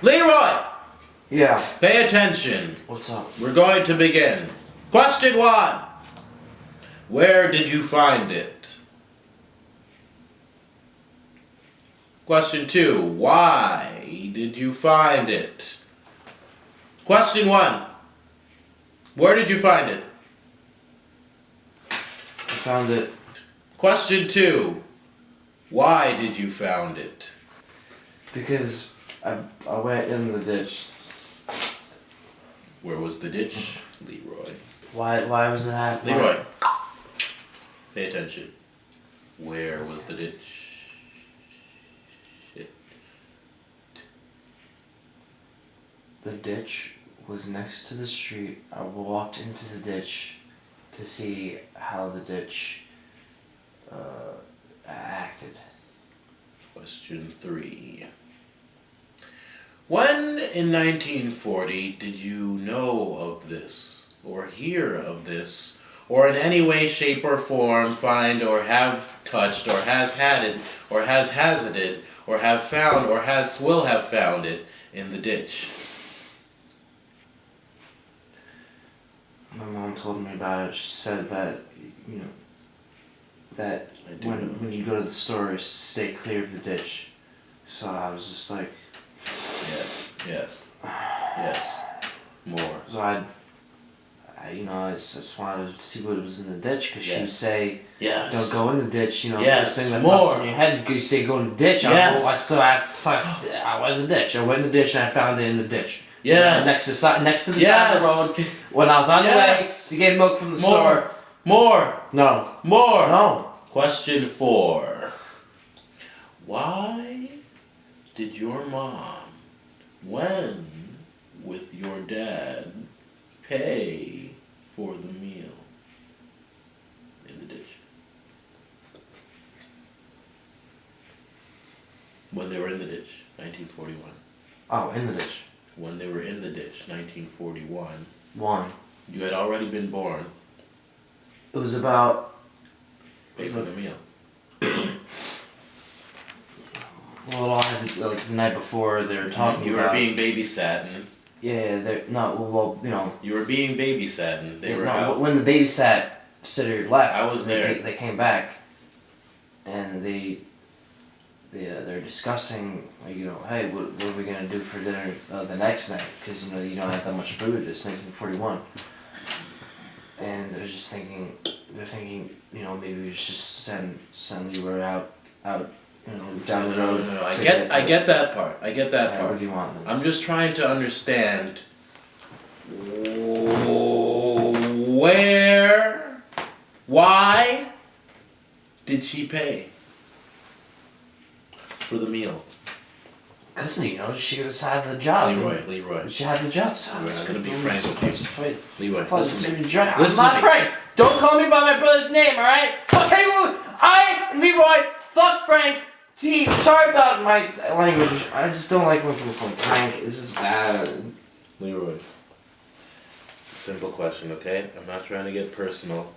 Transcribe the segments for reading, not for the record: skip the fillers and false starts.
Leroy! Yeah. Pay attention. What's up? We're going to begin. Question 1. Where did you find it? Question 2. Why did you find it? Question 1. Where did you find it? I found it. Question 2. Why did you find it? Because I went in the ditch. Where was the ditch, Leroy? Why was it happening? Leroy, pay attention. Where was the ditch? Shit. The ditch was next to the street. I walked into the ditch to see how the ditch acted. Question 3. When in 1940 did you know of this, or hear of this, or in any way, shape, or form find or have touched, or has had it, or has hazarded, or have found, or will have found it in the ditch? My mom told me about it. She said that, that when you go to the store, stay clear of the ditch. So I was just like... Yes. More. So I just wanted to see what was in the ditch, because she would say, yes. Don't go in the ditch, Yes. First thing that More. pops in your head, you say go in the ditch. Yes. I went in the ditch. I went in the ditch and I found it in the ditch. Yes. Next to the side of the road, when I was on the way to get milk from the store. More. No. More. No. Question 4. Why did your mom, when with your dad, pay for the meal in the ditch? When they were in the ditch, 1941. Oh, in the ditch. When they were in the ditch, 1941. 1. You had already been born. It was about... Pay for the meal. Well, I had to, like the night before they were talking You about... were being babysat. Yeah, they're... No, well, You were being babysat and they were out. When the babysat sitter left, I was there. They came back, and they're discussing, like, hey, what are we gonna do for dinner the next night? Because you don't have that much food. It's 1941, and they're thinking, maybe we should just send Leroy out, down the road. No. I get that part. part. What do you want? Then? I'm just trying to understand where, why did she pay for the meal? Cause she was had the job. Leroy. She had the job. So I'm gonna be frank with you. Leroy, listen to me. I'm not Frank. Don't call me by my brother's name, all right? Okay, I and Leroy. Fuck Frank. Sorry about my language. I just don't like when people call me Frank. It's just bad. Leroy. It's a simple question, okay? I'm not trying to get personal.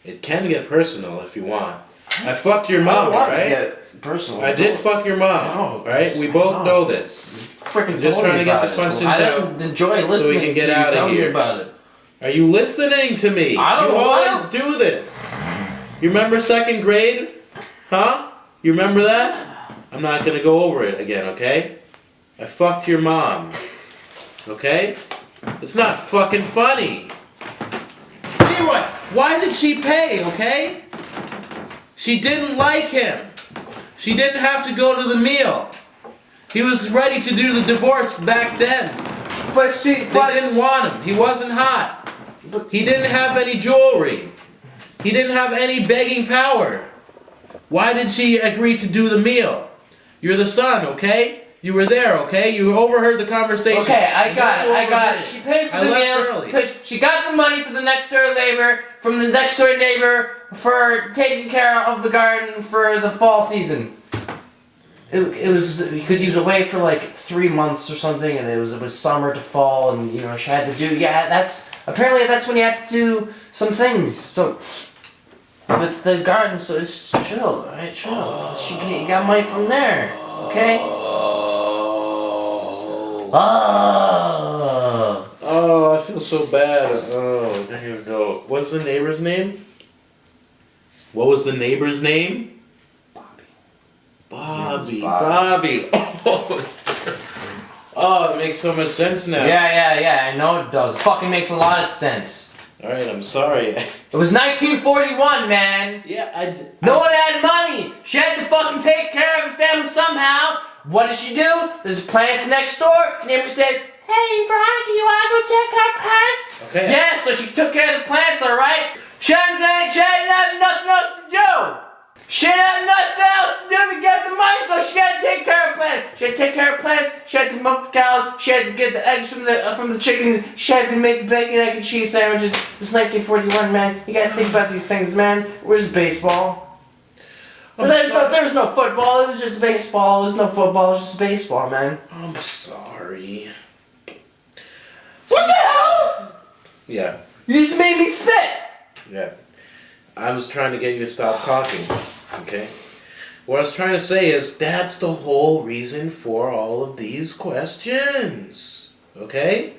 It can get personal if you want. I fucked your mom, right? Get personal. I did fuck your mom, right? We both know this. I'm just trying to get the questions out. I didn't enjoy listening so we can get to out you of tell me here. about it. Are you listening to me? I don't you know. always do this. You remember 2nd grade? Huh? You remember that? I'm not gonna go over it again, okay? I fucked your mom. Okay? It's not fucking funny. Anyway, why did she pay, okay? She didn't like him. She didn't have to go to the meal. He was ready to do the divorce back then. They didn't want him. He wasn't hot. He didn't have any jewelry. He didn't have any begging power. Why did she agree to do the meal? You're the son, okay? You were there, okay? You overheard the conversation. Okay, I got it. She paid for the meal because she got the money for the next door neighbor, from the next door neighbor, for taking care of the garden for the fall season. It was because he was away for like 3 months or something, and it was summer to fall, and she had to do apparently that's when you have to do some things. So with the garden, so it's chill, right? Chill. She got money from there, okay? Oh, I feel so bad. Oh, I don't even know. What's the neighbor's name? What was the neighbor's name? Bobby. Oh, it makes so much sense now. Yeah, I know it does. It fucking makes a lot of sense. Alright, I'm sorry. It was 1941, man. Yeah, No one had money. She had to fucking take care of her family somehow. What does she do? There's plants next door. Neighbor says, "Hey, Veronica, you wanna go check our purse?" Okay. Yeah, so she took care of the plants, alright? She didn't have nothing else to do. She didn't have nothing else to do to get the money, so she had to take care of plants. She had to take care of plants. She had to milk the cows. She had to get the eggs from the chickens. She had to make bacon, egg, and cheese sandwiches. It's 1941, man. You gotta think about these things, man. Where's baseball? There's no football. It was just baseball. There's no football. It was just baseball, man. I'm sorry. What the hell? Yeah. You just made me spit. Yeah. I was trying to get you to stop talking. Okay? What I was trying to say is that's the whole reason for all of these questions. Okay?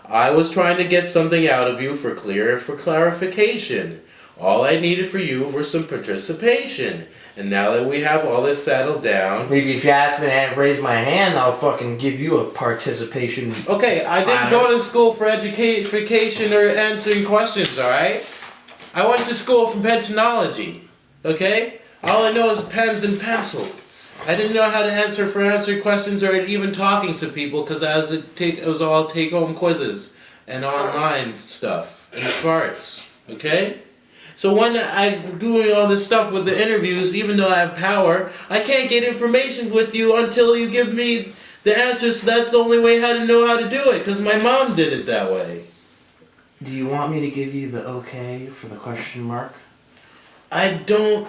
I was trying to get something out of you for clarification. All I needed for you was some participation. And now that we have all this settled down... Maybe if you ask me to raise my hand, I'll fucking give you a participation. Okay, I didn't go to school for education or answering questions, alright? I went to school for pensionology, okay? All I know is pens and pencil. I didn't know how to answer questions or even talking to people because it was all take-home quizzes and online stuff and farts, okay? So when I'm doing all this stuff with the interviews, even though I have power, I can't get information with you until you give me the answers. So that's the only way how to know how to do it because my mom did it that way. Do you want me to give you the okay for the question mark? I don't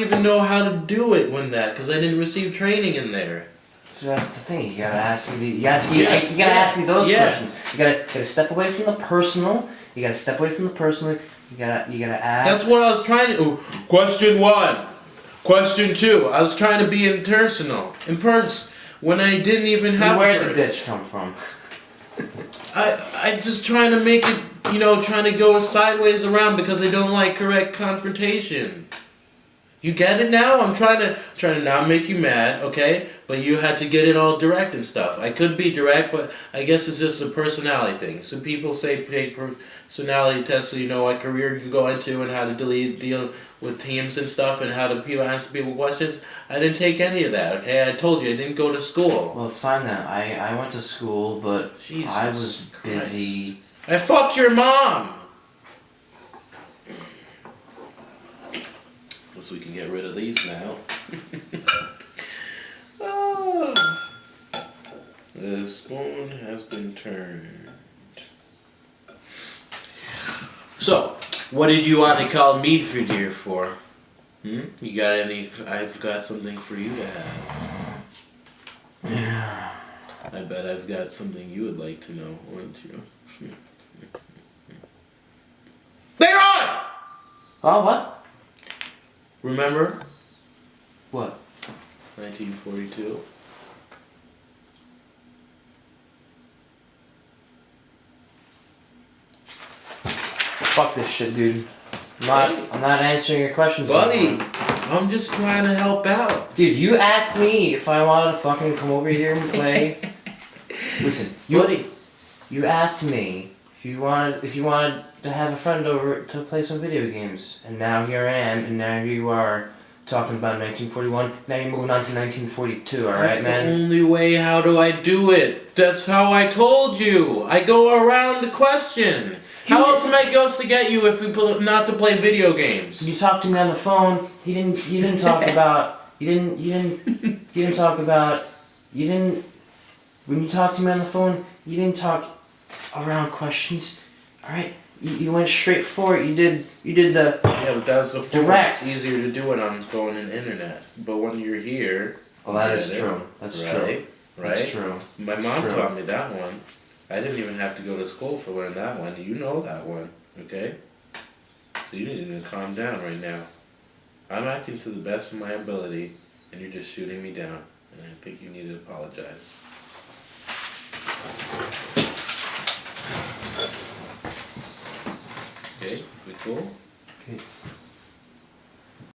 even know how to do it because I didn't receive training in there. So that's the thing. You gotta ask me. You gotta ask me those questions. You gotta step away from the personal. You gotta step away from the personal. You gotta ask. That's what I was trying to. Question 1, question 2. I was trying to be impersonal, when I didn't even have. Where did the ditch come from? I just trying to make it, trying to go sideways around because I don't like correct confrontation. You get it now? I'm trying to not make you mad, okay? But you had to get it all direct and stuff. I could be direct, but I guess it's just a personality thing. Some people say take personality tests so you know what career you go into and how to deal with teams and stuff and how to answer people questions. I didn't take any of that, okay? I told you I didn't go to school. Well, it's fine then. I went to school, but Jesus I was Christ. busy. I fucked your mom! So we can get rid of these now. Oh, the spoon has been turned. So, what did you want to call me for dear for? You got any? I've got something for you to have. Yeah. I bet I've got something you would like to know, wouldn't you? Leroy! Oh, what? Remember? What? 1942. Fuck this shit, dude. I'm not answering your questions. Buddy, anymore. I'm just trying to help out. Dude, you asked me if I wanted to fucking come over here and play. Listen, you asked me if you wanted to have a friend over to play some video games, and now here I am, and now here you are talking about 1941. Now you're moving on to 1942. All right, man. That's the only way. How do I do it? That's how I told you. I go around the question. How else am I supposed to get you if we not to play video games? You talked to me on the phone. You didn't talk about. When you talked to me on the phone, you didn't talk around questions. All right. You went straight for it. You did the. Yeah, but that's the phone. Direct. It's easier to do it on phone and internet. But when you're here. Well, that is true. That's true. Right? That's true. My mom taught me that one. I didn't even have to go to school for learn that one. You know that one, okay? So you need to calm down right now. I'm acting to the best of my ability, and you're just shooting me down. And I think you need to apologize. Okay, we cool? Okay.